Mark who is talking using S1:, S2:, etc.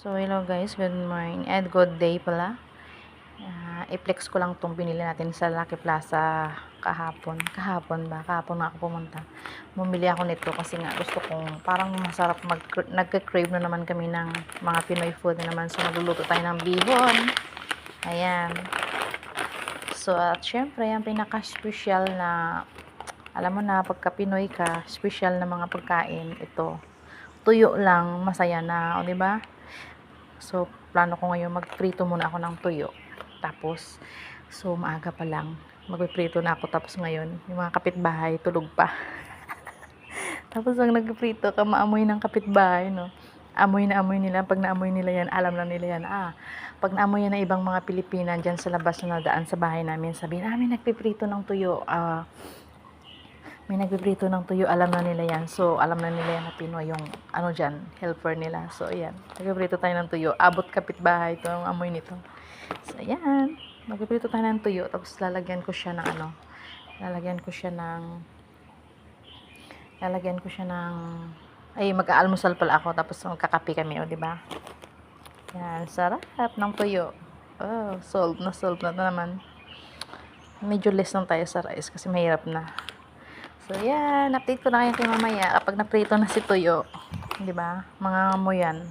S1: So, hello guys, good morning and good day pala. I-flex ko lang itong binili natin sa Lucky Plaza kahapon. Kahapon na ako pumunta. Bumili ako nito kasi nga gusto kong parang masarap nagka-crave na naman kami ng mga Pinoy food na naman. So, magluluto tayo ng bihon. Ayan. So, at syempre, yung pinaka-special na, alam mo na, pagka Pinoy ka, special na mga pagkain, ito. Tuyo lang, masaya na, o diba? So, plano ko ngayon, magprito muna ako ng tuyo. Tapos, so, maaga pa lang, magpiprito na ako. Tapos ngayon, yung mga kapitbahay, tulog pa. Tapos, ang nagprito ka, maamoy ng kapitbahay, no? Amoy na amoy nila. Pag naamoy nila yan, alam na nila yan. Pag naamoy yan ng ibang mga Pilipina, dyan sa labas na daan sa bahay namin, sabihin, may nagpiprito ng tuyo. May nagpiprito ng tuyo, alam na nila yan. So, alam na nila yan na Pinoy yung, dyan, helper nila. So, ayan. Nagpiprito tayo ng tuyo. Abot kapitbahay ito, ang amoy nito. So, ayan. Nagpiprito tayo ng tuyo. Tapos, lalagyan ko siya ng, mag-aalmusal pala ako. Tapos, magkakape kami, o, diba? Yan, sarap ng tuyo. Oh, solve na naman. Medyo less lang tayo sa rice kasi mahirap na. So, yan. Update ko na kayo kay mamaya kapag naprito na si tuyo. Diba? Mga mo yan.